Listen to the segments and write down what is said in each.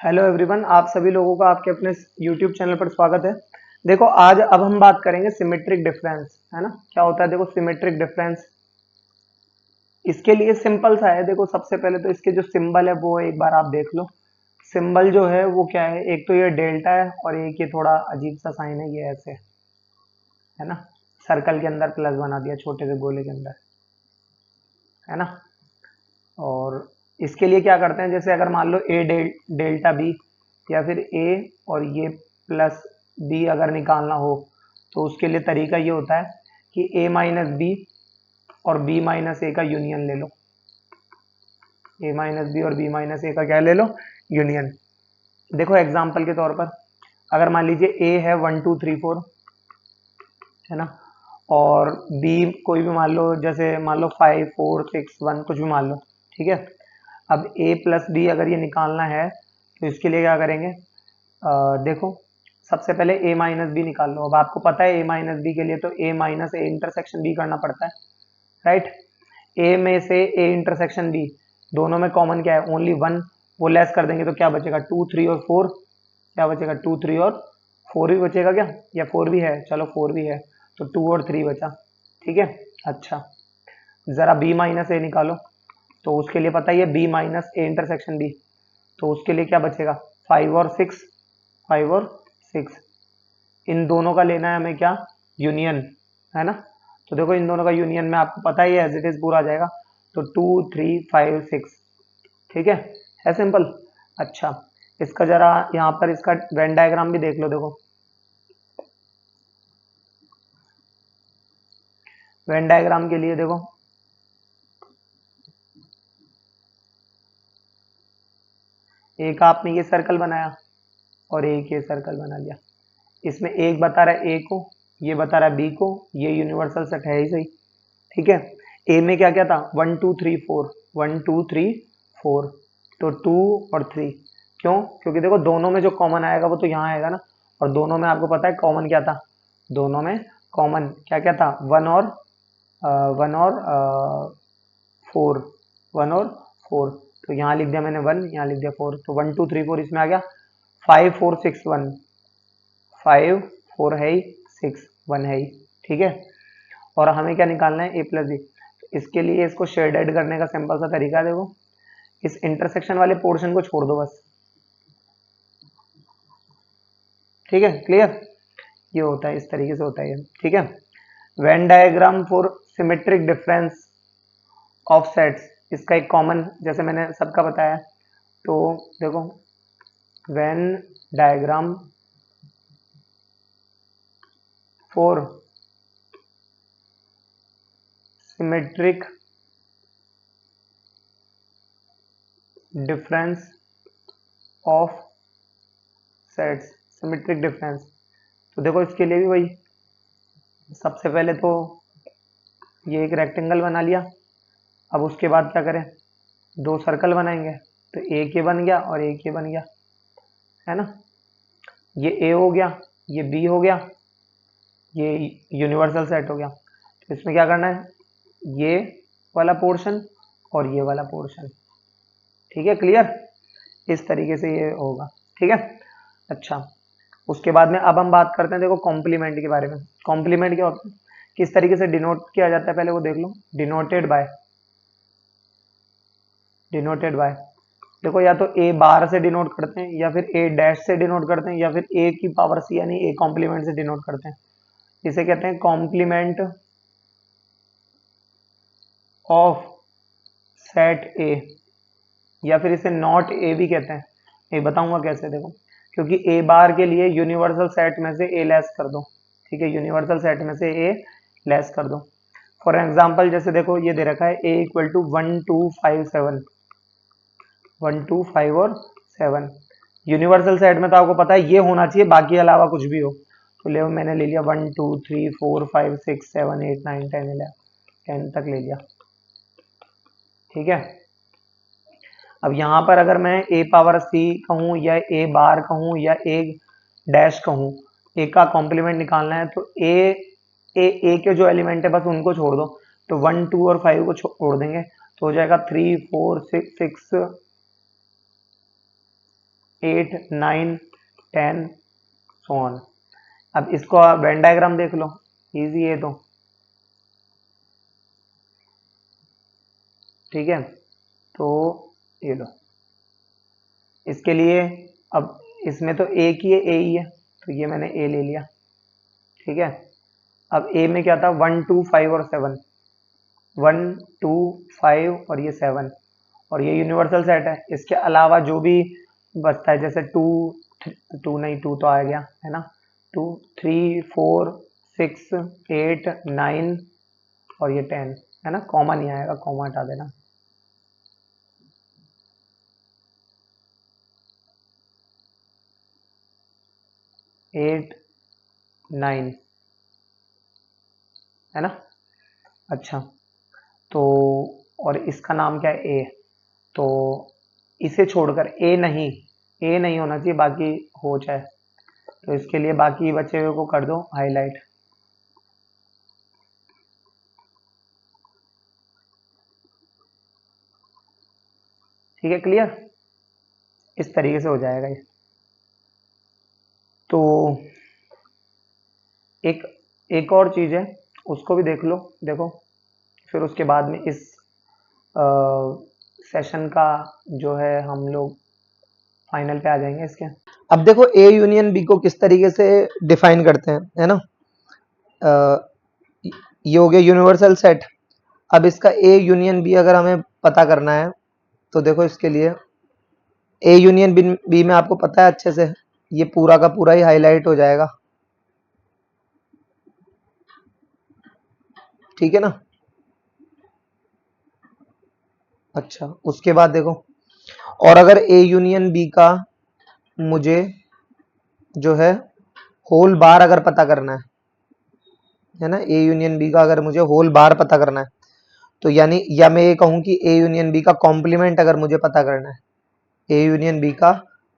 Hello everyone, आप सभी लोगों का आपके अपने यूट्यूब चैनल पर स्वागत है। देखो, आज अब हम बात करेंगे सिमेट्रिक डिफरेंस, है ना। क्या होता है, देखो सिमेट्रिक डिफरेंस इसके लिए सिंपल सा है। देखो, सबसे पहले तो इसके जो सिंबल है वो एक बार आप देख लो। सिंबल जो है वो क्या है, एक तो ये डेल्टा है और एक ये थोड़ा अजीब सा साइन है, ये ऐसे है ना। सर्कल के अंदर प्लस बना दिया, छोटे से गोले के अंदर, है ना। और इसके लिए क्या करते हैं, जैसे अगर मान लो डेल्टा बी या फिर ए और ये प्लस बी अगर निकालना हो, तो उसके लिए तरीका ये होता है कि ए माइनस बी और बी माइनस ए का यूनियन ले लो। ए माइनस बी और बी माइनस ए का क्या ले लो, यूनियन। देखो एग्जाम्पल के तौर पर, अगर मान लीजिए ए है 1 2 3 4, है ना, और बी कोई भी मान लो, जैसे मान लो 5 4 6 1 कुछ भी मान लो, ठीक है। अब ए प्लस बी अगर ये निकालना है तो इसके लिए क्या करेंगे, देखो सबसे पहले ए माइनस बी निकाल लो। अब आपको पता है ए माइनस बी के लिए तो ए माइनस ए इंटरसेक्शन बी करना पड़ता है, राइट। ए में से ए इंटरसेक्शन बी, दोनों में कॉमन क्या है, ओनली वन। वो लेस कर देंगे तो क्या बचेगा, 2 3 और 4। क्या बचेगा, 2 3 और 4 भी बचेगा क्या, या 4 भी है, चलो 4 भी है, तो 2 और 3 बचा, ठीक है। अच्छा, जरा बी माइनस ए निकालो, तो उसके लिए पता ही है B minus A intersection B, तो उसके लिए क्या बचेगा, 5 और 6, 5 और 6। इन दोनों का लेना है हमें क्या, यूनियन, है ना। तो देखो इन दोनों का यूनियन में आपको पता ही है, एज इट इज पूरा आ जाएगा, तो 2 3 5 6, ठीक है सिंपल। अच्छा, इसका जरा यहाँ पर इसका वेन डायग्राम भी देख लो। देखो वेन डायग्राम के लिए देखो, एक आपने ये सर्कल बनाया और एक ये सर्कल बना लिया। इसमें एक बता रहा है ए को, ये बता रहा है बी को, ये यूनिवर्सल सेट है ही सही, ठीक है। ए में क्या क्या था, 1 2 3 4, 1 2 3 4, तो 2 और 3, क्यों, क्योंकि देखो दोनों में जो कॉमन आएगा वो तो यहाँ आएगा ना। और दोनों में आपको पता है कॉमन क्या था, दोनों में कॉमन क्या क्या था, 1 और 4, 1 और 4। तो यहाँ लिख दिया मैंने 1, यहाँ लिख दिया 4, तो 1 2 3 4 इसमें आ गया। 5 4 6 1, 5 4 है ही, 6 1 है ही, ठीक है। और हमें क्या निकालना है, ए प्लस बी। इसके लिए इसको शेडेड करने का सिंपल सा तरीका है। देखो, इस इंटरसेक्शन वाले पोर्शन को छोड़ दो बस, ठीक है, क्लियर। ये होता है, इस तरीके से होता है ये, ठीक है। Venn diagram for symmetric difference of sets, इसका एक कॉमन, जैसे मैंने सबका बताया, तो देखो Venn diagram for symmetric difference of sets, symmetric difference, तो देखो इसके लिए भी वही, सबसे पहले तो ये एक रेक्टेंगल बना लिया। अब उसके बाद क्या करें, दो सर्कल बनाएंगे, तो एक ये बन गया और एक ये बन गया, है ना। ये ए हो गया, ये बी हो गया, ये यूनिवर्सल सेट हो गया। तो इसमें क्या करना है, ये वाला पोर्शन और ये वाला पोर्शन, ठीक है, क्लियर। इस तरीके से ये होगा, ठीक है। अच्छा, उसके बाद में अब हम बात करते हैं, देखो कॉम्प्लीमेंट के बारे में। कॉम्प्लीमेंट क्या होता है, किस तरीके से डिनोट किया जाता है, पहले वो देख लो। डिनोटेड बाय देखो, या तो ए बार से डिनोट करते हैं, या फिर ए डैश से डिनोट करते हैं, या फिर ए की पावर सी यानी ए कॉम्प्लीमेंट से डिनोट करते हैं। इसे कहते हैं कॉम्प्लीमेंट ऑफ सेट ए, या फिर इसे नॉट ए भी कहते हैं। ये बताऊंगा कैसे, देखो, क्योंकि ए बार के लिए यूनिवर्सल सेट में से ए लेस कर दो, ठीक है, यूनिवर्सल सेट में से ए लेस कर दो। फॉर एग्जाम्पल, जैसे देखो ये दे रखा है ए इक्वल टू 1 2 5 7, 1 2 5 और 7। यूनिवर्सल सेट में तो आपको पता है ये होना चाहिए, बाकी अलावा कुछ भी हो। तो ले मैंने ले लिया 1 2 3 4 5 6 7 8 9 10 11, 10 तक ले लिया, ठीक है। अब यहाँ पर अगर मैं ए पावर सी कहूँ, या ए बार कहूँ, या ए डैश कहूँ, ए का कॉम्प्लीमेंट निकालना है, तो ए के जो एलिमेंट है बस उनको छोड़ दो। तो 1 2 और 5 को छोड़ देंगे, तो हो जाएगा 3 4 6 6 8 9 10 सो ऑन। अब इसको वेन डायग्राम देख लो, इजी है तो, ठीक है। तो ये लो, इसके लिए अब इसमें तो एक ही है, ए ही है, तो ये मैंने ए ले लिया, ठीक है। अब ए में क्या था, 1 2 5 और 7, 1 2 5 और ये 7, और ये यूनिवर्सल सेट है। इसके अलावा जो भी बचता है, जैसे 2 2 नहीं, 2 तो आ गया है ना, 2 3 4 6 8 9 और ये 10 है ना, कॉमा नहीं आएगा, कॉमा हटा देना। एट 9 है ना। अच्छा, तो और इसका नाम क्या है, ए, तो इसे छोड़कर ए नहीं होना चाहिए, बाकी हो जाए। तो इसके लिए बाकी बचे हुए को कर दो हाईलाइट, ठीक है, क्लियर। इस तरीके से हो जाएगा ये। तो एक एक और चीज है, उसको भी देख लो, देखो, फिर उसके बाद में इस सेशन का जो है हम लोग फाइनल पे आ जाएंगे इसके। अब देखो ए यूनियन बी को किस तरीके से डिफाइन करते हैं, है ना। ये हो गया यूनिवर्सल सेट। अब इसका ए यूनियन बी अगर हमें पता करना है, तो देखो इसके लिए ए यूनियन बी में आपको पता है अच्छे से, ये पूरा का पूरा ही हाईलाइट हो जाएगा, ठीक है ना। अच्छा, उसके बाद देखो, और अगर ए यूनियन बी का मुझे जो है होल बार अगर पता करना है ना, ए यूनियन बी का अगर मुझे होल बार पता करना है, तो यानी, या मैं ये कहूं कि ए यूनियन बी का कॉम्प्लीमेंट अगर मुझे पता करना है, ए यूनियन बी का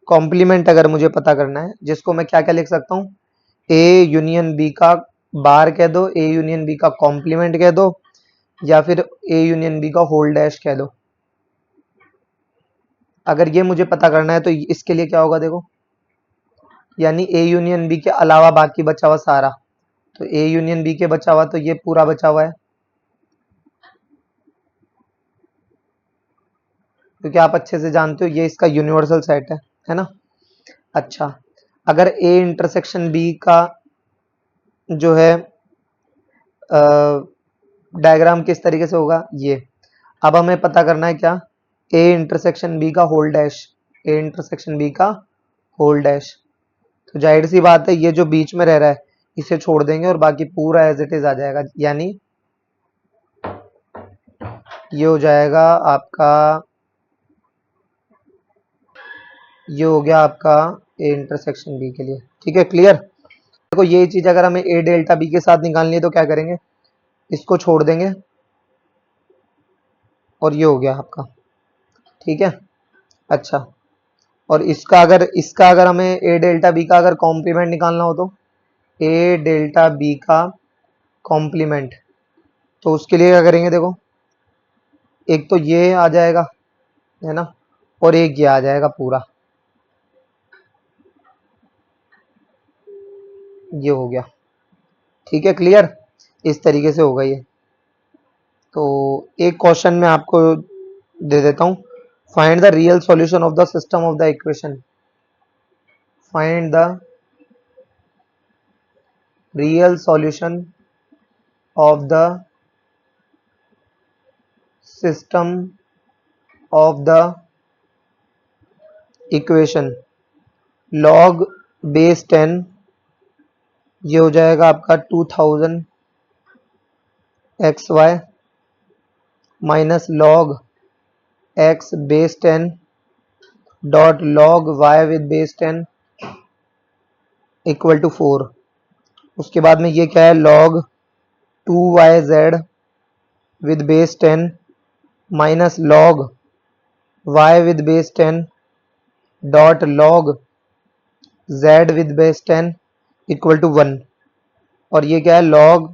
कॉम्प्लीमेंट अगर मुझे पता करना है, जिसको मैं क्या क्या लिख सकता हूँ, ए यूनियन बी का बार कह दो, ए यूनियन बी का कॉम्प्लीमेंट कह दो, या फिर ए यूनियन बी का होल डैश कह दो। अगर ये मुझे पता करना है तो इसके लिए क्या होगा, देखो, यानी ए यूनियन बी के अलावा बाकी बचा हुआ सारा, तो ए यूनियन बी के बचा हुआ, तो ये पूरा बचा हुआ है, क्योंकि आप अच्छे से जानते हो ये इसका यूनिवर्सल सेट है ना। अच्छा, अगर ए इंटरसेक्शन बी का जो है डायग्राम किस तरीके से होगा, ये, अब हमें पता करना है क्या, ए इंटरसेक्शन बी का whole dash, A intersection B का होल डैश। तो जाहिर सी बात है, ये जो बीच में रह रहा है इसे छोड़ देंगे और बाकी पूरा एज इट इज आ जाएगा, यानी ये हो जाएगा आपका, ये हो गया आपका ए इंटरसेक्शन बी के लिए, ठीक है, क्लियर। देखो ये चीज अगर हमें ए डेल्टा बी के साथ निकालनी है तो क्या करेंगे, इसको छोड़ देंगे और ये हो गया आपका, ठीक है। अच्छा, और इसका अगर हमें ए डेल्टा बी का अगर कॉम्प्लीमेंट निकालना हो, तो ए डेल्टा बी का कॉम्प्लीमेंट, तो उसके लिए क्या करेंगे, देखो, एक तो ये आ जाएगा, है ना, और एक ये आ जाएगा पूरा, ये हो गया, ठीक है, क्लियर। इस तरीके से होगा ये। तो एक क्वेश्चन में आपको दे देता हूं, find the real solution of the system of the equation, find the real solution of the system of the equation log base 10, ये हो जाएगा आपका 2000 X Y minus log x base 10 dot log y with base 10 equal to 4। उसके बाद में ये क्या है, log 2yz with base 10 minus log y with base 10 dot log z with base 10 equal to 1। और ये क्या है, log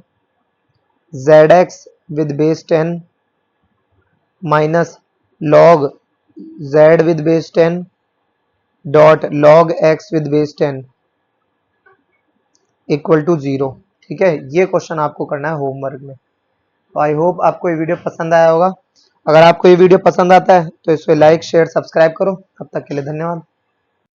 zx with base 10 minus log z with base 10 dot log X with base 10 equal to 0। ठीक है, ये question आपको करना है होमवर्क में। तो आई होप आपको ये वीडियो पसंद आया होगा। अगर आपको ये वीडियो पसंद आता है तो इसे लाइक शेयर सब्सक्राइब करो। तब तक के लिए धन्यवाद।